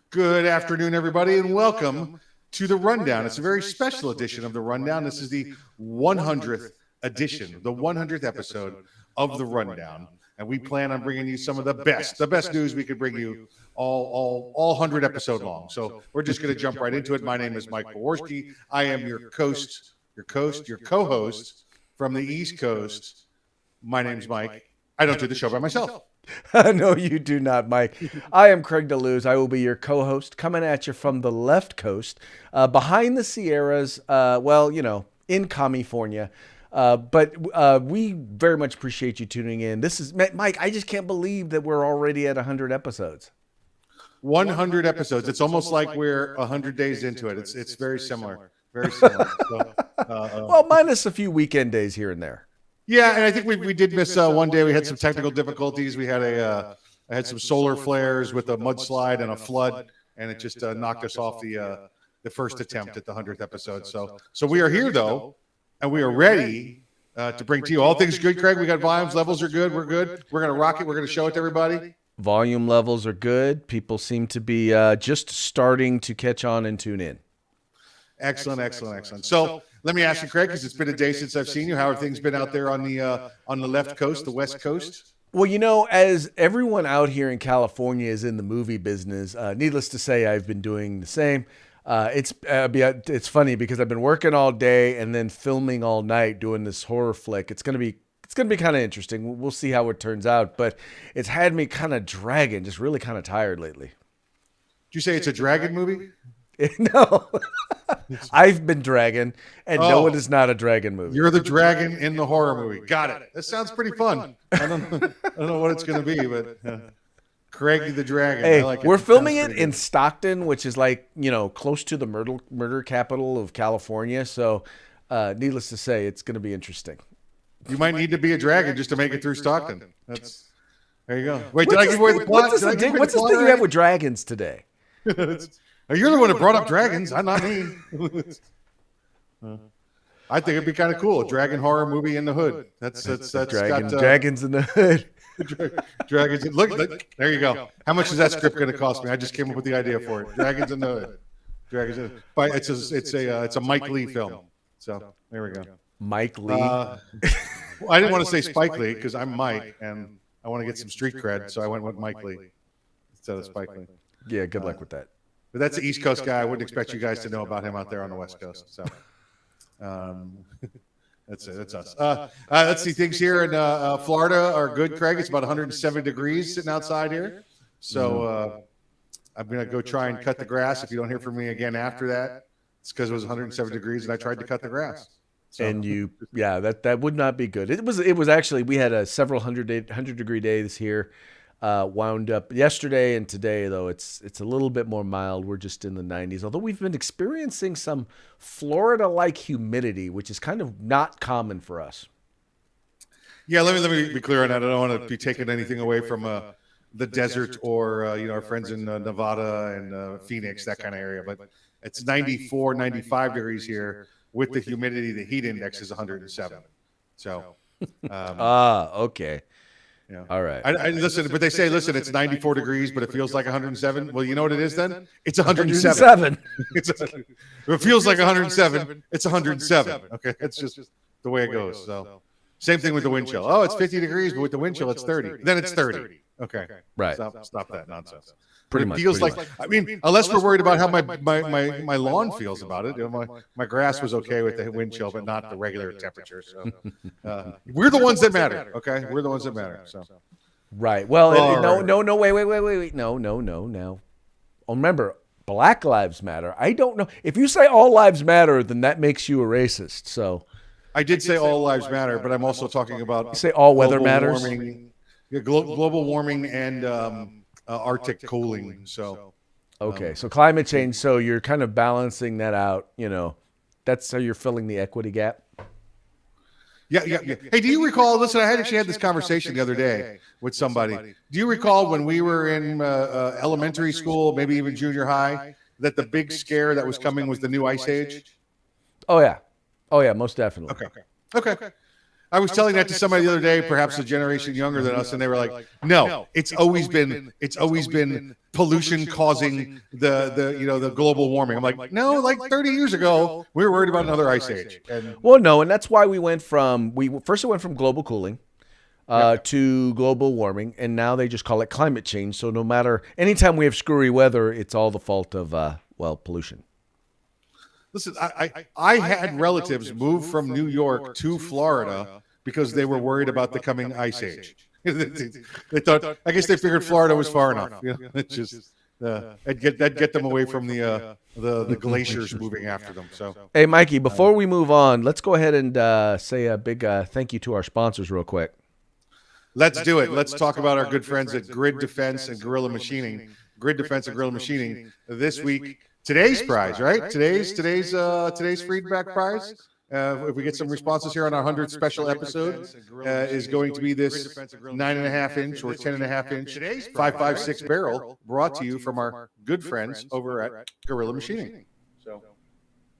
Good afternoon, everybody, and welcome to the Rundown. It's a very special edition of the Rundown. This is the 100th edition, the 100th episode of the Rundown, and we plan on bringing you some of the best news we could bring you all 100 episode long. So we're just going to jump right into it. My name is Mike Peworski. I am your co-host from the East Coast. My name's Mike. I don't do the show by myself. No, you do not, Mike. I am Craig DeLuz. I will be your co-host, coming at you from the left coast, behind the Sierras, in California. But we very much appreciate you tuning in. This is Mike. I just can't believe that we're already at 100 episodes. 100 episodes. It's almost like we're 100 days into it. It's very similar. Very similar. So, well, minus a few weekend days here and there. Yeah, and I think we did miss one day. We had some technical difficulties. We had I had some solar flares with a mudslide and a flood, and it just knocked us off the first attempt at the 100th episode. So we are here though, and we are ready to bring to you all things good. Craig, we got volumes, levels are good. We're good. We're gonna rock it. We're gonna show it to everybody. Volume levels are good. People seem to be just starting to catch on and tune in. Excellent. So let me ask you, Craig, because it's been a day since I've seen you. How have things been out there on the left coast, the West Coast? Well, as everyone out here in California is in the movie business, needless to say, I've been doing the same. It's funny because I've been working all day and then filming all night doing this horror flick. It's gonna be kind of interesting. We'll see how it turns out, but it's had me kind of dragging, just really kind of tired lately. Did you say it's a dragon movie? No, I've been dragging, and no, it is not a dragon movie. You're the dragon in the horror movie. Got it. That sounds pretty fun. I don't know what it's going to be, but Craig the Dragon. Hey, I like we're filming it in Stockton, which is close to the murder capital of California. So, needless to say, it's going to be interesting. You might need to be a dragon just to make it through Stockton. There you go. Wait, did I give away the plot? What's this thing you have with dragons today? You're the one who brought up dragons. I'm not me. I think it'd be kind of cool. A dragon horror movie in the hood. That's dragons in the hood. Dragons. Look, there you go. How much is that script going to cost me? I just came up with the idea for it. Dragons in the hood. Dragons. It's a Mike Lee film. So there we go. Mike Lee. I didn't want to say Spike Lee because I'm Mike and I want to get some street cred, so I went with Mike Lee instead of Spike Lee. Yeah, good luck with that. But that's the East Coast guy. I wouldn't expect you guys to know about him out there on the West Coast. So that's it. That's us. Let's see. Things here in Florida are good, Craig. It's about 107 degrees sitting outside here. So I'm going to go try and cut the grass. If you don't hear from me again after that, it's because it was 107 degrees and I tried to cut the grass. So. And that would not be good. It was actually, we had several 100-degree days here. Wound up yesterday and today, though it's a little bit more mild. We're just in the 90s, although we've been experiencing some Florida-like humidity, which is kind of not common for us. Yeah, let me be clear on that. I don't want to be taking anything away from the desert or our friends in Nevada and Phoenix, that kind of area. But it's 94, 95 degrees here with the humidity. The heat index is 107. So, okay. Yeah. All right. I listen, but they say, listen, it's 94 degrees, but it feels like 107. Well, you know what it is then? It's 107. It feels like 107. It's 107. Okay, it's just the way it goes. So, same thing with the wind chill. Oh, it's 50 degrees, but with the wind chill, it's 30. Then it's 30. Okay, right. Stop that nonsense. Pretty much. Feels like. I mean, unless we're worried about how my lawn feels about it. My grass was okay with the wind chill, but not the regular temperature. So we're the ones that matter. Okay, we're the ones that matter. So right. Well, no. Wait. No. Now, remember, Black Lives Matter. I don't know if you say all lives matter, then that makes you a racist. So I did say all lives matter, but I'm also talking about you say all weather matters. Global warming and Arctic cooling. So okay, so climate change. So you're kind of balancing that out. That's how you're filling the equity gap. Yeah. Hey, do you recall? Listen, I actually had this conversation the other day with somebody. Do you recall when we were in elementary school, maybe even junior high, that the big scare that was coming was the new ice age? Oh yeah, most definitely. Okay. I was telling that to somebody the other day, perhaps a generation younger than us, and they were like, "No, it's always been pollution causing the global warming." I'm like, "No, like 30 years ago, we were worried about another ice age." And Well, no, and that's why we went from global cooling to global warming, and now they just call it climate change. So no matter anytime we have screwy weather, it's all the fault of pollution. listen, I had relatives move from New York to Florida because they were worried about the coming ice age. They thought, I guess they figured Florida was far enough. It's just that'd get them away from the glaciers moving after them. So, Hey, Mikey, before we move on, let's go ahead and say a big thank you to our sponsors real quick. let's do it. Let's talk about our good friends at Grid Defense and Gorilla Machining. Grid Defense and Gorilla Machining this week. Today's prize, right? Today's feedback prize. If we get some responses here on our 100th special episode, is going to be this 9.5 inch or 10.5 inch 5.56 barrel brought to you from our good friends over at Gorilla Machining. So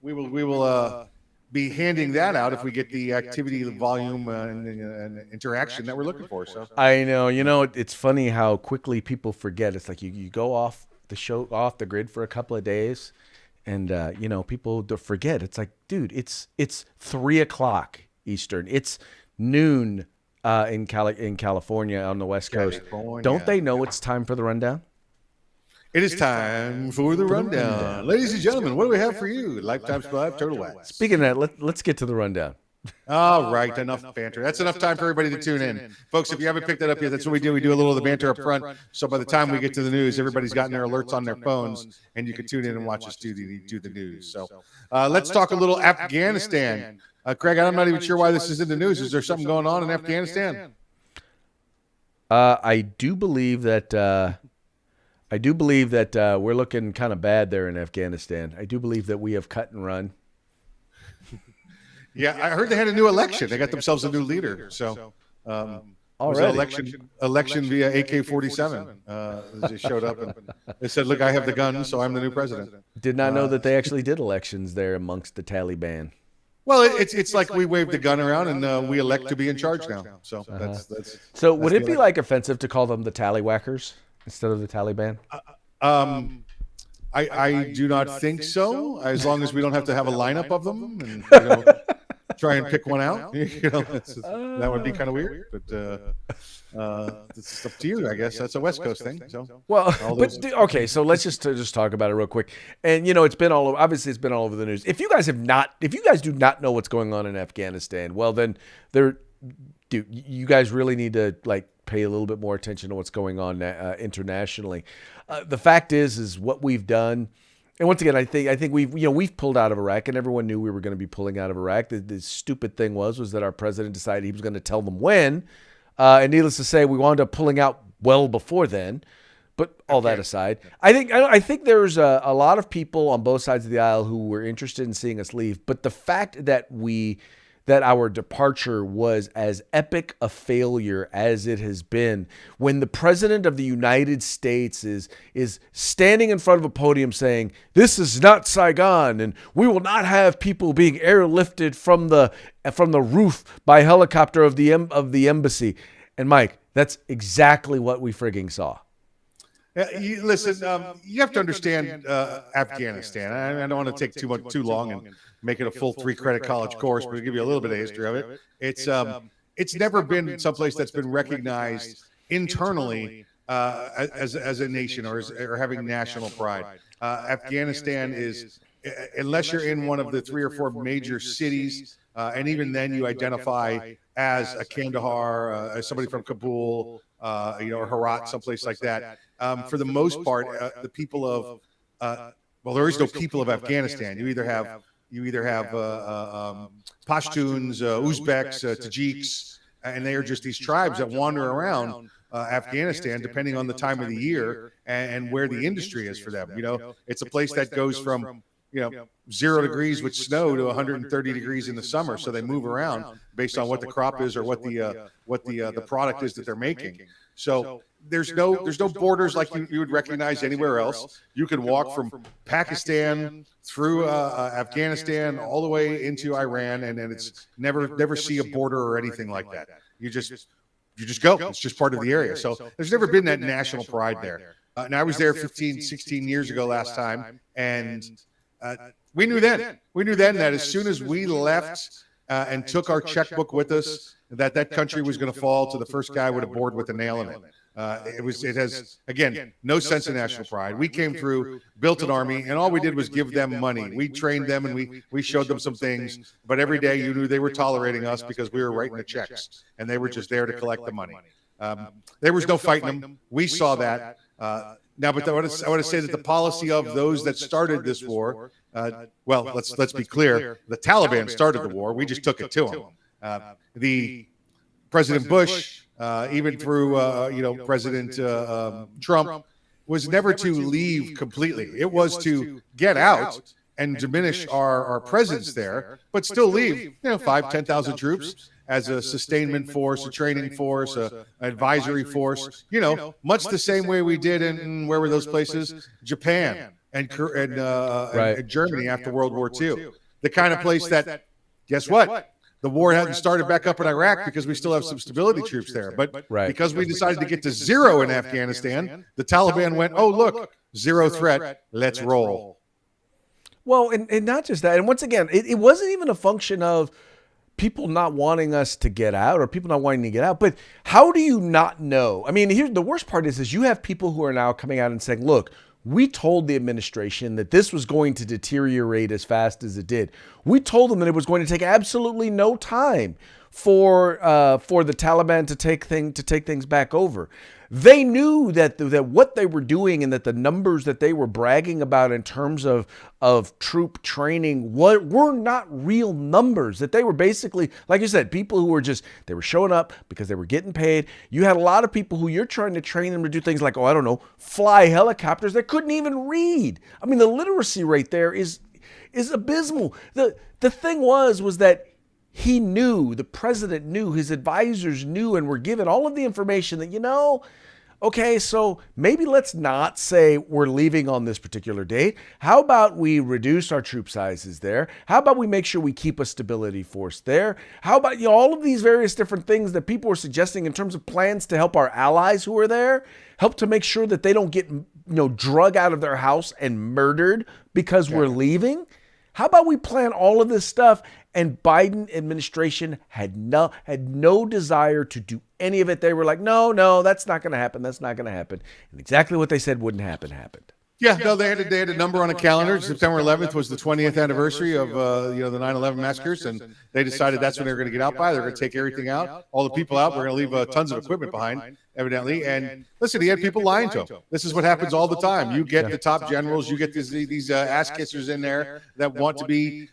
we will be handing that out if we get the activity, the volume, and interaction that we're looking for. So I know, it's funny how quickly people forget. It's like you go off the grid for a couple of days, and people forget. It's like, dude, it's 3:00 Eastern. It's noon in California on the West Coast. Don't they know it's time for the rundown? it is time for the rundown. Ladies and gentlemen, what do we have for you? Lifetime Supply of Turtle Wax. Speaking of that, let's get to the rundown. All right, enough banter. That's enough time for everybody to tune in. Folks, if you haven't picked that up yet, that's what we do. We do a little of the banter up front. So by the time we get to the news, everybody's gotten their alerts on their phones, and you can tune in and watch us do the news. So let's talk a little Afghanistan. Craig, I'm not even sure why this is in the news. Is there something going on in Afghanistan? I do believe that we're looking kind of bad there in Afghanistan. I do believe that we have cut and run. Yeah, I heard they had a new election. They got themselves a new leader. So election via AK-47. They showed up and they said, "Look, I have the gun, so I'm the new president." Did not know that they actually did elections there amongst the Taliban. Well, it's like we wave the gun around and we elect to be in charge now. So that's. So would it be like offensive to call them the Tallywhackers instead of the Taliban? I do not think so. As long as we don't have to have a lineup of them and try and pick one out, that would be kind of weird. But it's up to you, I guess. That's a West Coast thing. So okay. So let's just talk about it real quick. And it's been all over. Obviously, it's been all over the news. If you guys do not know what's going on in Afghanistan, well, then you guys really need to pay a little bit more attention to what's going on internationally. The fact is what we've done. And once again, I think we've pulled out of Iraq, and everyone knew we were going to be pulling out of Iraq. The stupid thing was that our president decided he was going to tell them when, and needless to say, we wound up pulling out well before then. But all that aside, I think there's a lot of people on both sides of the aisle who were interested in seeing us leave. But the fact that our departure was as epic a failure as it has been, when the president of the United States is standing in front of a podium saying, "This is not Saigon, and we will not have people being airlifted from the roof by helicopter of the embassy." And Mike, that's exactly what we frigging saw. Listen, you have to understand Afghanistan. I don't want to take too long and make it a full 3-credit college course, but to give you a little bit of history of it. It's never been someplace that's been recognized internally as a nation or having national pride. Afghanistan is, unless you're in one of the 3 or 4 major cities, and even then you identify as a Kandahar, as somebody from Kabul, or Herat, someplace like that. For the most part, the people of there is no people of Afghanistan. You either have Pashtuns, Uzbeks, Tajiks, and they are just these tribes that wander around Afghanistan depending on the time of the year and where the industry is for them. It's a place that goes from 0 degrees with snow to 130 degrees in the summer. So they move around based on what the crop is or what the product is that they're making. So there's no borders like you would recognize anywhere else. You can walk from Pakistan through Afghanistan all the way into Iran, and it's never see a border or anything like that. You just go. It's just part of the area. So there's never been that national pride there. And I was there 15, 16 years ago last time, and we knew then that as soon as we left and took our checkbook with us, that country was going to fall to the first guy with a board with a nail in it. It has, again, no sense of national pride. We came through, built an army, and all we did was give them money. We trained them and we showed them some things, but every day you knew they were tolerating us because we were writing the checks, and they were just there to collect the money. There was no fighting them. We saw that. Now, but I want to say that the policy of those that started this war, well, let's be clear. The Taliban started the war. We just took it to them. The President Bush, even through President Trump, was never to leave completely. It was to get out and diminish our presence there, but still leave 5,000-10,000 troops as a sustainment force, a training force, an advisory force, much the same way we did in where were those places? Japan and Germany after World War II. The kind of place that, guess what? The war hadn't started back up in Iraq because we still have some stability troops there. But because we decided to get to zero in Afghanistan, the Taliban went, oh, look, zero threat, let's roll. Well, and not just that. And once again, it wasn't even a function of people not wanting us to get out or people not wanting to get out. But how do you not know? I mean, here's the worst part is you have people who are now coming out and saying, look, we told the administration that this was going to deteriorate as fast as it did. We told them that it was going to take absolutely no time for the Taliban to take things back over. They knew that what they were doing and that the numbers that they were bragging about in terms of troop training were not real numbers, that they were basically, like you said, people who were they were showing up because they were getting paid. You had a lot of people who you're trying to train them to do things like, fly helicopters that couldn't even read. I mean, the literacy rate there is abysmal. The thing was that he knew, the president knew, his advisors knew, and were given all of the information that, okay, so maybe let's not say we're leaving on this particular date. How about we reduce our troop sizes there? How about we make sure we keep a stability force there? How about all of these various different things that people were suggesting in terms of plans to help our allies who are there, help to make sure that they don't get drug out of their house and murdered because we're leaving? How about we plan all of this stuff? And Biden administration had no desire to do any of it. They were like, no, that's not going to happen. That's not going to happen. And exactly what they said wouldn't happen happened. Yeah, no, they had a number on a calendar. September 11th was the 20th anniversary of the 9/11 massacres, and they decided that's when they were going to get out by. They're going to take everything out, all the people out. We're going to leave tons of equipment behind, evidently. And listen, he had people lying to him. This is what happens all the time. You get the top generals, you get these ass kissers in there that want to be,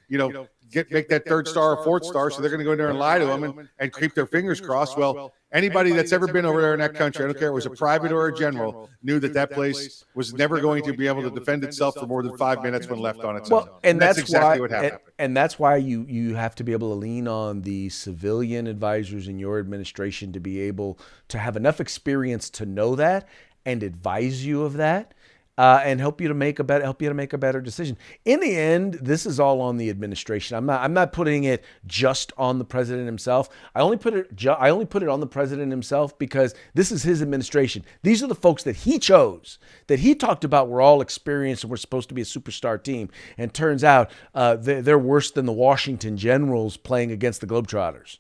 make that third star or fourth star, so they're going to go in there and lie to them and keep their fingers crossed. Well, anybody that's ever been over there in that country, I don't care if it was a private or a general, knew that place was never going to be able to defend itself for more than 5 minutes when left on its own. And that's exactly why, what happened. And that's why you have to be able to lean on the civilian advisors in your administration to be able to have enough experience to know that and advise you of that. And help you to make a better decision. In the end, this is all on the administration. I'm not putting it just on the president himself. I only put it on the president himself because this is his administration. These are the folks that he chose, that he talked about were all experienced and were supposed to be a superstar team. And turns out they're worse than the Washington Generals playing against the Globetrotters.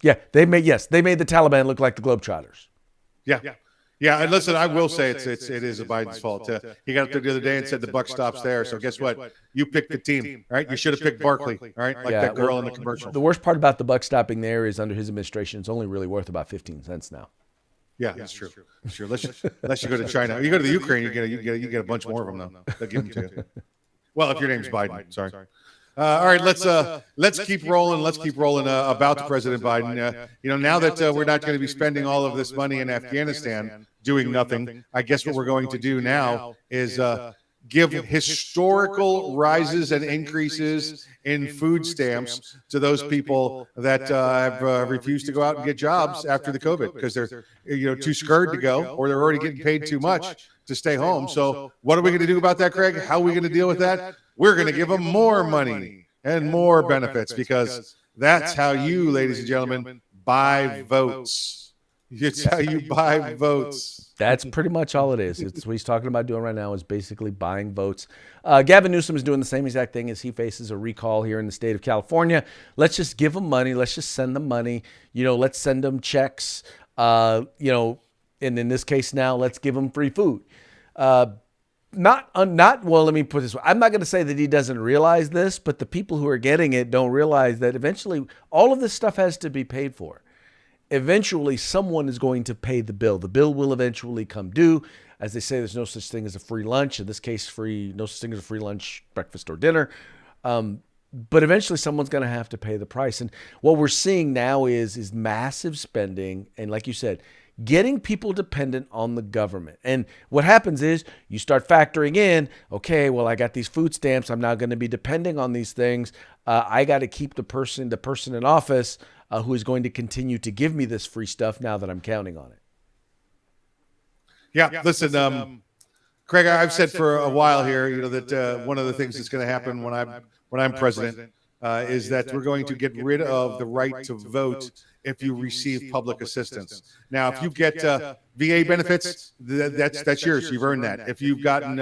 Yeah, they made the Taliban look like the Globetrotters. Yeah, and listen, I will say it is Biden's fault. He got up there the other day and said the buck stops there. So guess what? You picked the team, right? You should have picked Barkley, right? Like that girl in the commercial. The worst part about the buck stopping there is under his administration, it's only really worth about 15 cents now. Yeah, that's true. That's true. Unless you go to China, you go to the Ukraine, you get a bunch more of them though. They'll give them to you. Well, if your name's Biden, sorry. All right, let's keep rolling. Let's keep rolling about the President Biden. Now that we're not going to be spending all of this money in Afghanistan doing nothing, I guess what we're going to do now is give historical rises and increases in food stamps to those people that have refused to go out and get jobs after the COVID because they're too scared to go, or they're already getting paid too much to stay home. So what are we going to do about that, Craig? How are we going to deal with that? We're going to give them more money and more benefits, because that's how you, ladies and gentlemen, buy votes. It's how you buy votes. That's pretty much all it is. It's what he's talking about doing right now is basically buying votes. Gavin Newsom is doing the same exact thing as he faces a recall here in the state of California. Let's just give them money. Let's just send them money. Let's send them checks. And in this case now, let's give them free food. Well, let me put it this way. I'm not going to say that he doesn't realize this, but the people who are getting it don't realize that eventually all of this stuff has to be paid for. Eventually, someone is going to pay the bill. The bill will eventually come due. As they say, there's no such thing as a free lunch. In this case, no such thing as a free lunch, breakfast, or dinner. But eventually, someone's going to have to pay the price. And what we're seeing now is massive spending. And like you said, getting people dependent on the government. And what happens is you start factoring in, okay, well, I got these food stamps. I'm now going to be depending on these things. I got to keep the person in office who is going to continue to give me this free stuff now that I'm counting on it. Yeah, listen, Craig, I've said for a while here, that one of the things that's going to happen when I'm president is that we're going to get rid of the right to vote if you receive public assistance. Now, if you get VA benefits, that's yours. You've earned that. If you've gotten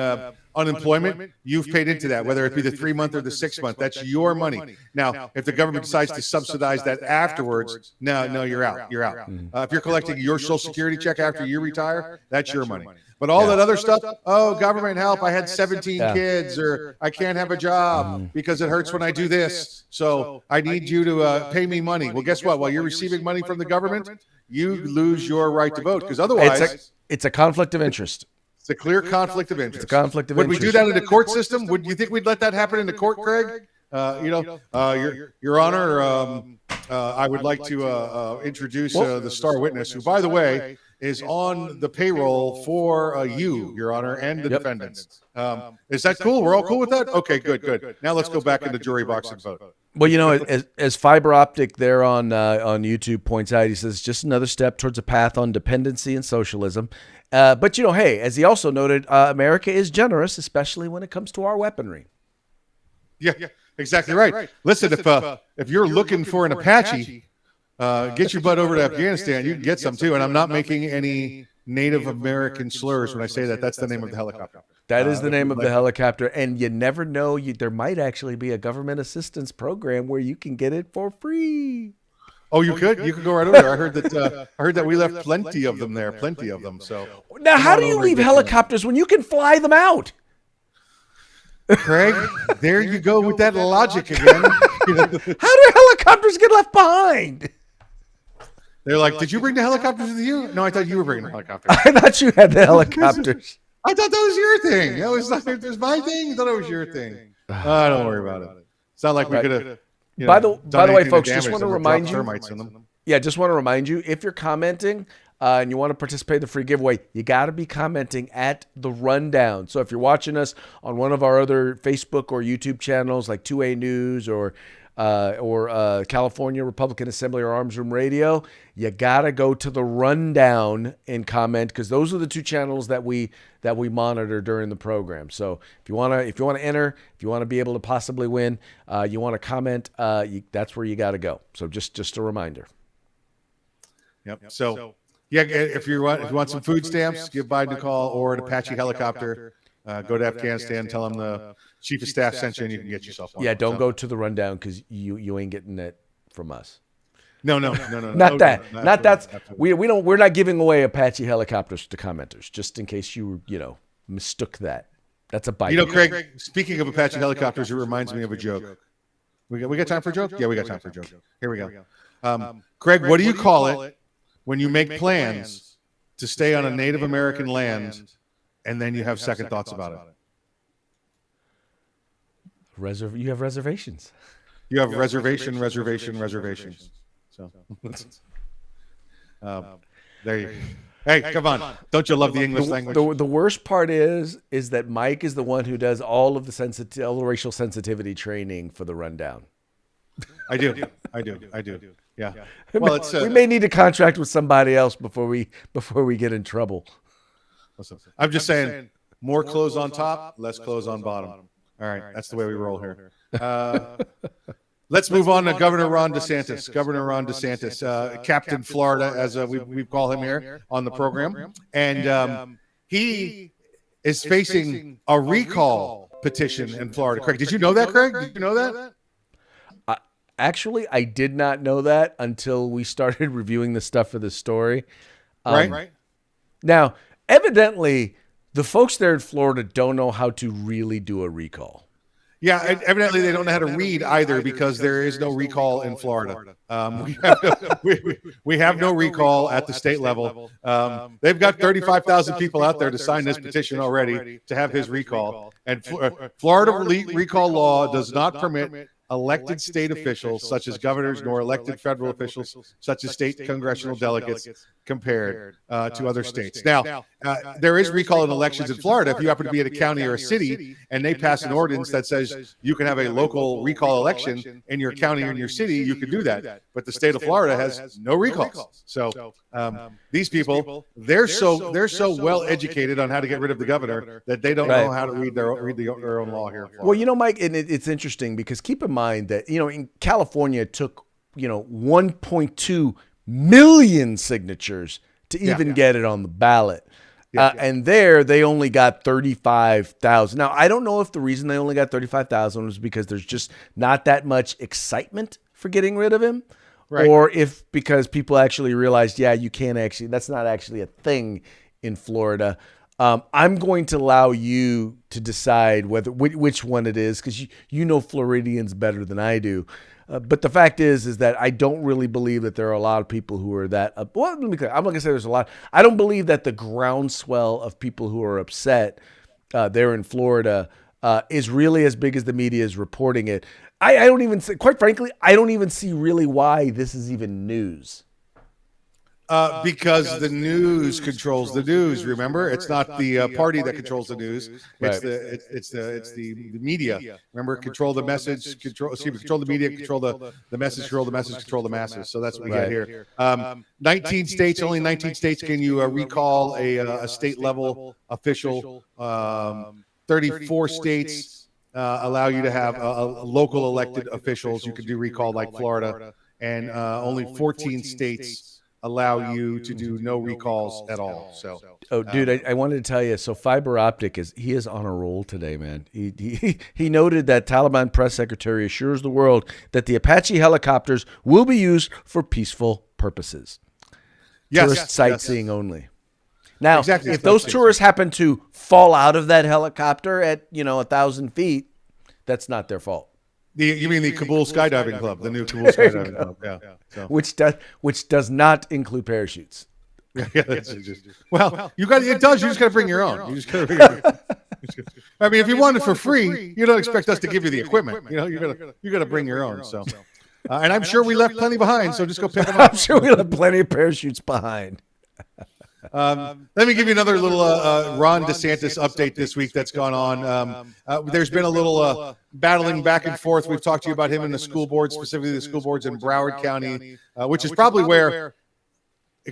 unemployment, you've paid into that, whether it be the 3-month or the 6-month. That's your money. Now, if the government decides to subsidize that afterwards, no, you're out. You're out. If you're collecting your Social Security check after you retire, that's your money. But all that other stuff, government help, I had 17 kids, or I can't have a job because it hurts when I do this. So I need you to pay me money. Well, guess what? While you're receiving money from the government, you lose your right to vote, because otherwise it's a conflict of interest. It's a clear conflict of interest. It's a conflict of interest. Would we do that in the court system? Would you think we'd let that happen in the court, Craig? Your Honor, I would like to introduce the star witness, who, by the way, is on the payroll for you, Your Honor, and the defendants. Is that cool? We're all cool with that? Okay, good. Now let's go back in the jury box and vote. Well, as Fiber Optic there on YouTube points out, he says, just another step towards a path on dependency and socialism. But, hey, as he also noted, America is generous, especially when it comes to our weaponry. Yeah, exactly right. Listen, if you're looking for an Apache, get your butt over to Afghanistan. You can get some too. And I'm not making any Native American slurs when I say that. That's the name of the helicopter. That is the name of the helicopter. And you never know, there might actually be a government assistance program where you can get it for free. Oh, you could? You could go right over there. I heard that we left plenty of them there. Plenty of them. So now, how do you leave helicopters when you can fly them out? Craig, there you go with that logic again. How do helicopters get left behind? They're like, did you bring the helicopters with you? No, I thought you were bringing the helicopters. I thought you had the helicopters. I thought that was your thing. It was my thing. I thought it was your thing. Don't worry about it. It's not like we could have. By the way, folks, just want to remind you. Just want to remind you, if you're commenting and you want to participate in the free giveaway, you got to be commenting at The Rundown. So if you're watching us on one of our other Facebook or YouTube channels like 2A News or California Republican Assembly or Arms Room Radio, you got to go to The Rundown and comment, because those are the two channels that we monitor during the program. So if you want to enter, if you want to be able to possibly win, you want to comment, that's where you got to go. So just a reminder. Yep. So yeah, if you want some food stamps, give Biden a call, or an Apache helicopter. Go to Afghanistan, tell them the chief of staff sent you, and you can get yourself one. Yeah, don't go to The Rundown, because you ain't getting it from us. No. Not that. We're not giving away Apache helicopters to commenters, just in case you mistook that. That's a bite. Craig, speaking of Apache helicopters, it reminds me of a joke. We got time for a joke? Yeah, we got time for a joke. Here we go. Craig, what do you call it when you make plans to stay on a Native American land and then you have second thoughts about it? You have reservations. You have reservations. So there you go. Hey, come on! Don't you love the English language? The worst part is that Mike is the one who does all of all the racial sensitivity training for the rundown. I do. Yeah. Well, it's we may need to contract with somebody else before we get in trouble. listen, I'm just saying, more clothes on top, less clothes on bottom. All right, that's the way we roll here. Let's move on to Governor Ron DeSantis. Governor Ron DeSantis, Captain Florida, as we call him here on the program, and he is facing a recall petition in Florida. Craig, did you know that, Craig? Did you know that? Actually, I did not know that until we started reviewing the stuff for this story. Right. Now, evidently, the folks there in Florida don't know how to really do a recall. Yeah, evidently they don't know how to read either, because there is no recall in Florida. We have no recall at the state level. They've got 35,000 people out there to sign this petition already to have his recall. And Florida recall law does not permit elected state officials such as governors nor elected federal officials such as state congressional delegates compared to other states. Now, there is recall in elections in Florida. If you happen to be at a county or a city and they pass an ordinance that says you can have a local recall election in your county or in your city, you can do that. But the state of Florida has no recalls. So these people, they're so well educated on how to get rid of the governor that they don't know how to read their own law here. Well, Mike, and it's interesting because keep in mind that, in California it took, 1.2 million signatures to even get it on the ballot. And there they only got 35,000. Now, I don't know if the reason they only got 35,000 was because there's just not that much excitement for getting rid of him. Right. Or if because people actually realized, you can't actually, that's not actually a thing in Florida. I'm going to allow you to decide which one it is, because you know Floridians better than I do. But the fact is that I don't really believe that there are a lot of people who are that. Well, let me be clear. I'm not going to say there's a lot. I don't believe that the groundswell of people who are upset there in Florida is really as big as the media is reporting it. I don't even see, quite frankly, I don't even see really why this is even news. Because the news controls the news. Remember, it's not the party that controls the news. It's the media. Remember, control the message, control the media, control the message, control the message, control the masses. So that's what we got here. 19 states, only 19 states can you recall a state level official. 34 states allow you to have local elected officials. You can do recall like Florida, and only 14 states allow you to do no recalls at all. So, dude, I wanted to tell you. So, Fiber Optic is on a roll today, man. He noted that Taliban press secretary assures the world that the Apache helicopters will be used for peaceful purposes. Tourist sightseeing only. Now, if those tourists happen to fall out of that helicopter at 1,000 feet, that's not their fault. You mean the Kabul Skydiving Club, the new Kabul Skydiving Club, so. which does not include parachutes. Well, it does. You just got to bring your own. You just got to bring your own. I mean, if you want it for free, you don't expect us to give you the equipment. You got to bring your own. So, and I'm sure we left plenty behind. So just go pick them up. I'm sure we left plenty of parachutes behind. Let me give you another little Ron DeSantis update this week that's gone on. There's been a little battling back and forth. We've talked to you about him in the school board, specifically the school boards in Broward County, which is probably where,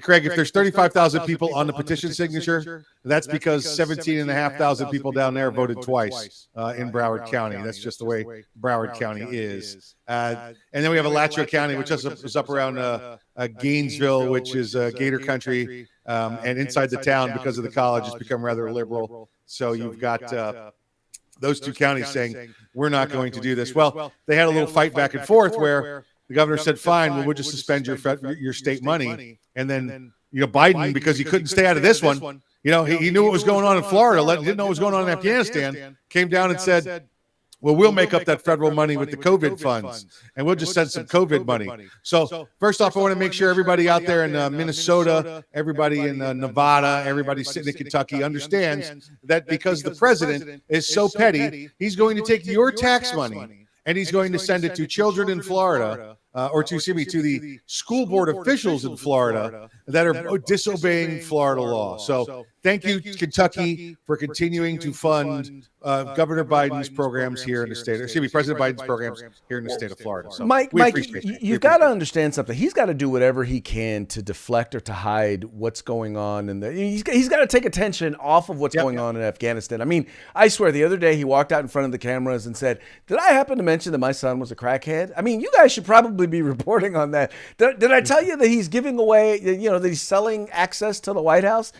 Craig, if there's 35,000 people on the petition signature, that's because 17,500 people down there voted twice in Broward County. That's just the way Broward County is. And then we have Alachua County, which is up around Gainesville, which is Gator Country. And inside the town, because of the college, it's become rather liberal. So you've got those two counties saying, we're not going to do this. Well, they had a little fight back and forth where the governor said, fine, we'll just suspend your state money. And then, Biden, because he couldn't stay out of this one, he knew what was going on in Florida, didn't know what was going on in Afghanistan, came down and said, well, we'll make up that federal money with the COVID funds, and we'll just send some COVID money. So first off, I want to make sure everybody out there in Minnesota, everybody in Nevada, everybody sitting in Kentucky understands that because the president is so petty, he's going to take your tax money and he's going to send it to children in Florida to the school board officials in Florida that are disobeying Florida law. So thank you, Kentucky, for continuing to fund Governor Biden's programs here in the state. Excuse me, President Biden's programs here in the state of Florida. So Mike, appreciate that. you've got to understand something. He's got to do whatever he can to deflect or to hide what's going on, and he's got to take attention off of what's going on in Afghanistan. I mean, I swear, the other day he walked out in front of the cameras and said, "Did I happen to mention that my son was a crackhead?" I mean, you guys should probably be reporting on that. Did I tell you that he's giving away, that he's selling access to the White House?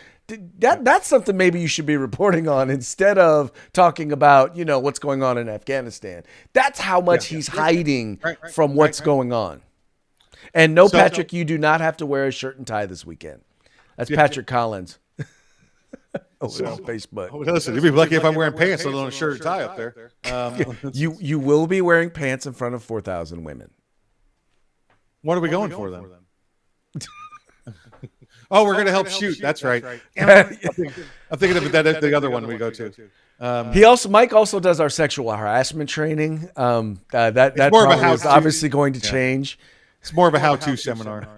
That's something maybe you should be reporting on instead of talking about, what's going on in Afghanistan. That's how much he's hiding from what's going on. And no, Patrick, you do not have to wear a shirt and tie this weekend. That's Patrick Collins. On Facebook. Listen, you'd be lucky if I'm wearing pants, let alone a shirt and tie up there. You will be wearing pants in front of 4,000 women. What are we going for then? Oh, we're going to help shoot. That's right. I'm thinking of the other one we go to. Mike also does our sexual harassment training. That probably is obviously going to change. It's more of a how-to seminar.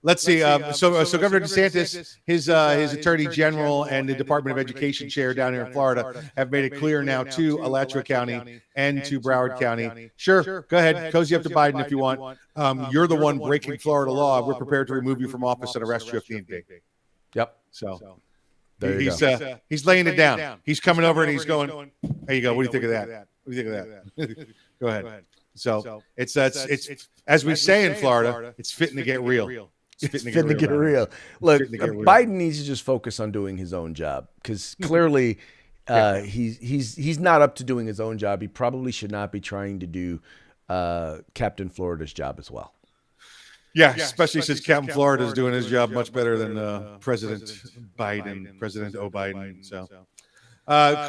Let's see. So Governor DeSantis, his Attorney General, and the Department of Education chair down here in Florida have made it clear now to Alachua County and to Broward County. Sure, go ahead, cozy up to Biden if you want. You're the one breaking Florida law. We're prepared to remove you from office and arrest you if need be. Yep. So there you go. He's laying it down. He's coming over and he's going, there you go. What do you think of that? What do you think of that? Go ahead. So it's as we say in Florida, it's fitting to get real. It's fitting to get real. Look, Biden needs to just focus on doing his own job, because clearly he's not up to doing his own job. He probably should not be trying to do Captain Florida's job as well. Yeah, especially since Captain Florida is doing his job much better than President Biden. So,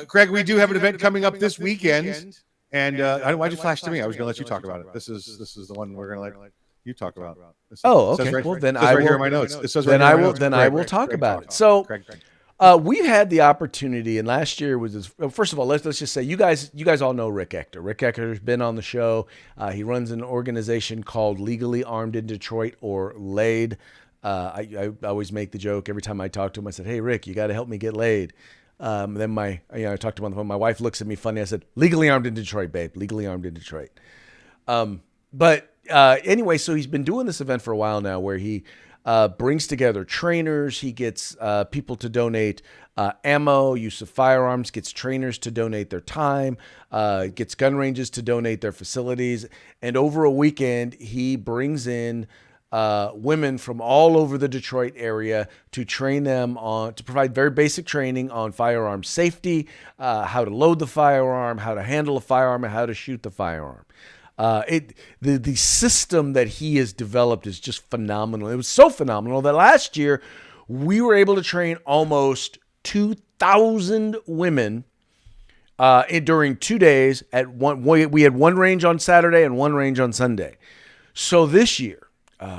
Craig, we do have an event coming up this weekend, and why'd you flash to me? I was going to let you talk about it. This is the one we're going to let you talk about. Okay. Well, then I will. Here in my notes. I will talk about it. So, we've had the opportunity, and last year was first of all, let's just say you guys all know Rick Ector. Rick Ector has been on the show. He runs an organization called Legally Armed in Detroit, or LAID. I always make the joke every time I talk to him. I said, "Hey, Rick, you got to help me get laid." Then I talked to him on the phone. My wife looks at me funny. I said, "Legally armed in Detroit, babe. Legally armed in Detroit." Anyway, so he's been doing this event for a while now, where he brings together trainers. He gets people to donate ammo, use of firearms, gets trainers to donate their time, gets gun ranges to donate their facilities. And over a weekend, he brings in women from all over the Detroit area to train them to provide very basic training on firearm safety, how to load the firearm, how to handle a firearm, and how to shoot the firearm. The system that he has developed is just phenomenal. It was so phenomenal that last year we were able to train almost 2,000 women during 2 days. We had one range on Saturday and one range on Sunday. So this year,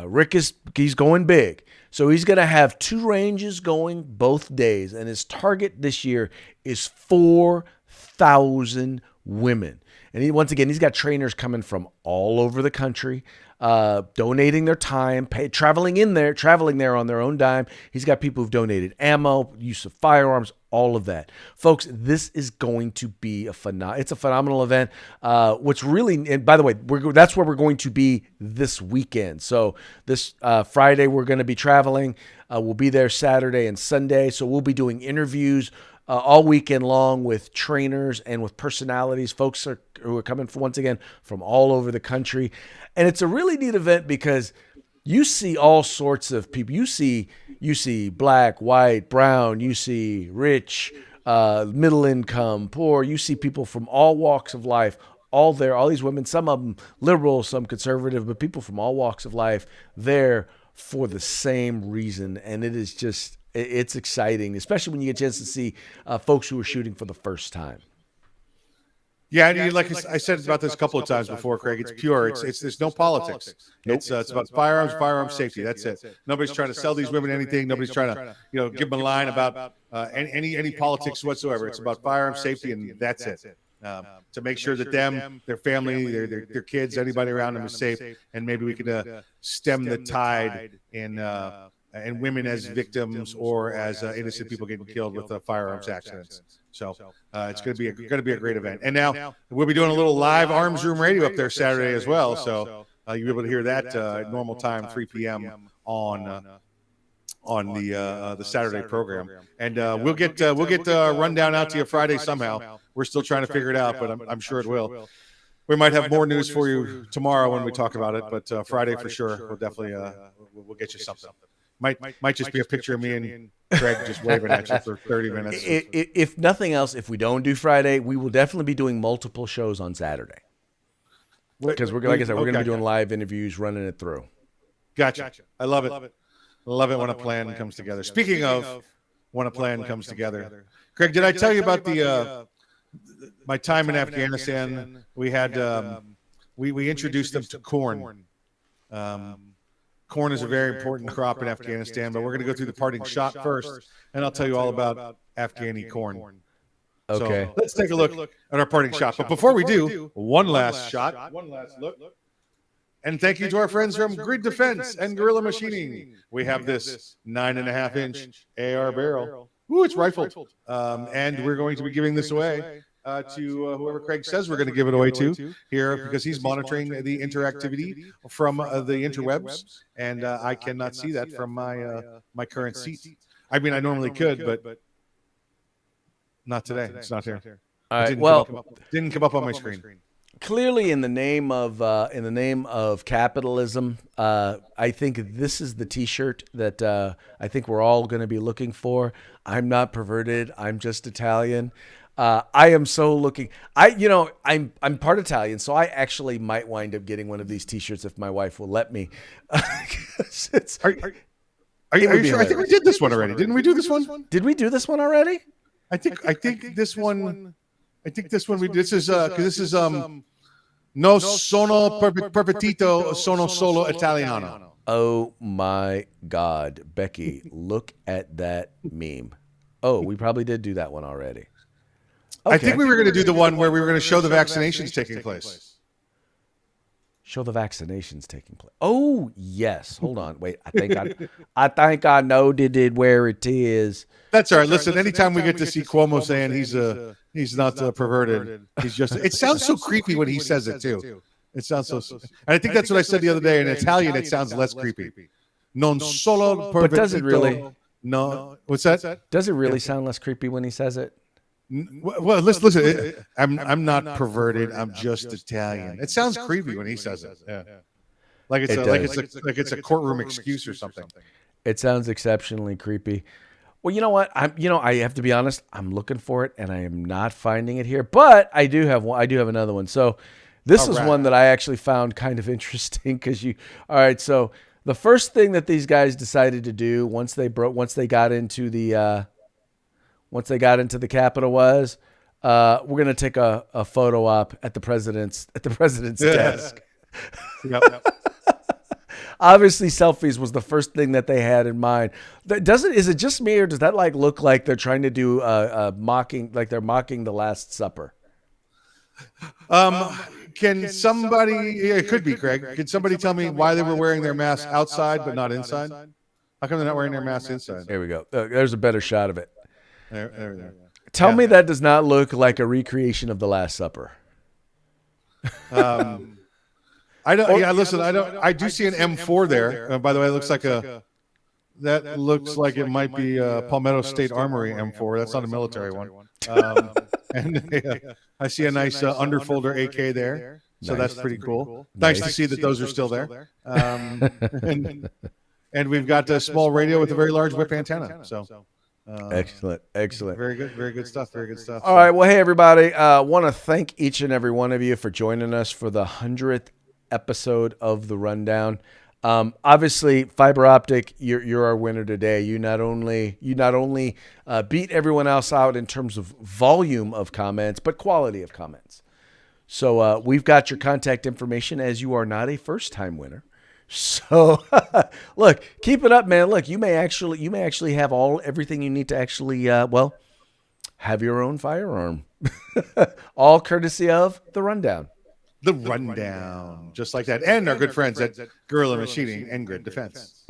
Rick he's going big. So he's going to have 2 ranges going both days, and his target this year is 4,000 women. And once again, he's got trainers coming from all over the country, donating their time, traveling there on their own dime. He's got people who've donated ammo, use of firearms, all of that. Folks, this is going to be it's a phenomenal event. What's really, and by the way, that's where we're going to be this weekend. So this Friday, we're going to be traveling. We'll be there Saturday and Sunday. So we'll be doing interviews all weekend long with trainers and with personalities, folks who are coming once again from all over the country. And it's a really neat event because you see all sorts of people. You see black, white, brown, you see rich, middle income, poor. You see people from all walks of life, all these women, some of them liberal, some conservative, but people from all walks of life there for the same reason. And it's exciting, especially when you get a chance to see folks who are shooting for the first time. Yeah, and like I said about this a couple of times before, Craig, it's pure. There's no politics. Nope. It's about firearm safety. That's it. Nobody's trying to sell these women anything. Nobody's trying to give them a line about any politics whatsoever. It's about firearm safety, and that's it. to make sure that their family, their kids, anybody around them is safe, and maybe we could stem the tide in and women as victims or as innocent people getting killed with firearms accidents. So it's going to be a great event. And now we'll be doing a little live arms room radio up there Saturday as well. So you'll be able to hear that at normal time, 3 p.m. on the Saturday program. And we'll get a rundown out to you Friday somehow. We're still trying to figure it out, but I'm sure it will. We might have more news for you tomorrow when we talk about it, but Friday for sure, we'll definitely we'll get you something. Might just be a picture of me and Craig just waving at you for 30 minutes. If nothing else, if we don't do Friday, we will definitely be doing multiple shows on Saturday. Because like I said, we're going to be doing live interviews, running it through. Gotcha. I love it. I love it when a plan comes together. Speaking of when a plan comes together, Craig, did I tell you about my time in Afghanistan? We had we introduced them to corn. Corn is a very important crop in Afghanistan, but we're going to go through the parting shot first, and I'll tell you all about Afghani corn. Okay. So let's take a look at our parting shot. But before we do, one last shot, one last look. And thank you to our friends from Grid Defense and Guerrilla Machining. We have this 9.5-inch AR barrel. Ooh, it's rifled. And we're going to be giving this away to whoever Craig says we're going to give it away to here, because he's monitoring the interactivity from the interwebs, and I cannot see that from my current seat. I mean, I normally could, but not today. It's not here. All right. Didn't come up on my screen. Clearly, in the name of capitalism, I think this is the T-shirt that I think we're all going to be looking for. I'm not perverted. I'm just Italian. I am so looking. I'm part Italian, so I actually might wind up getting one of these T-shirts if my wife will let me. Are you sure? I think we did this one already. Didn't we do this one? Did we do this one already? I think this one. I think this one this is because this is no sono pervertito, sono solo Italiano. Oh my God, Becky, look at that meme. Oh, we probably did do that one already. Okay. I think we were going to do the one where we were going to show the vaccinations taking place. Show the vaccinations taking place. Oh yes. Hold on. Wait. I think I know where it is. That's all right. Listen, anytime we get to see Cuomo saying he's not perverted, he's just. It sounds so creepy when he says it too. It sounds so. And I think that's what I said the other day. In Italian, it sounds less creepy. Non solo pervertito. But does it really? No. What's that? Does it really sound less creepy when he says it? Well, listen. I'm not perverted. I'm just Italian. It sounds creepy when he says it. Yeah. Like it's a courtroom excuse or something. It sounds exceptionally creepy. Well, you know what? I have to be honest. I'm looking for it, and I am not finding it here. But I do have one. I do have another one. So this is one that I actually found kind of interesting because all right. So the first thing that these guys decided to do once they got into the Capitol was we're going to take a photo op at the president's desk. Yep. Obviously, selfies was the first thing that they had in mind. Is it just me, or does that look like they're trying to do mocking, like they're mocking the Last Supper? Can somebody? Yeah, it could be Craig. Can somebody tell me why they were wearing their masks outside but not inside? How come they're not wearing their masks inside? There we go. There's a better shot of it. There. Tell me that does not look like a recreation of the Last Supper. I don't. Yeah, listen. I do see an M4 there. By the way, it looks like that looks like it might be Palmetto State Armory M4. That's not a military one. And I see a nice underfolder AK there. So that's pretty cool. Nice to see that those are still there. And we've got a small radio with a very large whip antenna. So. Excellent. Very good stuff. All right. Well, hey, everybody. Want to thank each and every one of you for joining us for the 100th episode of the Rundown. Obviously, Fiber Optic, you're our winner today. You not only beat everyone else out in terms of volume of comments, but quality of comments. So we've got your contact information, as you are not a first-time winner. So look, keep it up, man. Look, you may actually have everything you need to actually have your own firearm. All courtesy of The Rundown. The Rundown, just like that. And our good friends at Guerrilla Machining and Grid Defense.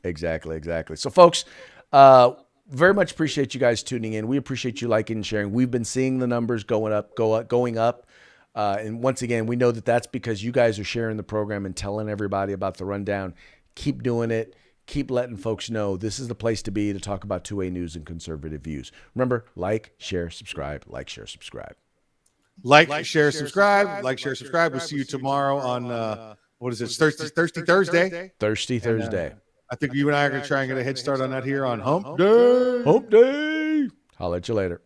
Exactly. So, folks, very much appreciate you guys tuning in. We appreciate you liking and sharing. We've been seeing the numbers going up. And once again, we know that that's because you guys are sharing the program and telling everybody about The Rundown. Keep doing it. Keep letting folks know this is the place to be to talk about 2A news and conservative views. Remember, like, share, subscribe. Like, share, subscribe. Like, share, subscribe. Like, share, subscribe. We'll see you tomorrow on, what is it? Thursday? Thursday. I think you and I are going to try and get a head start on that here on Hump Day. Hump Day. I'll let you later.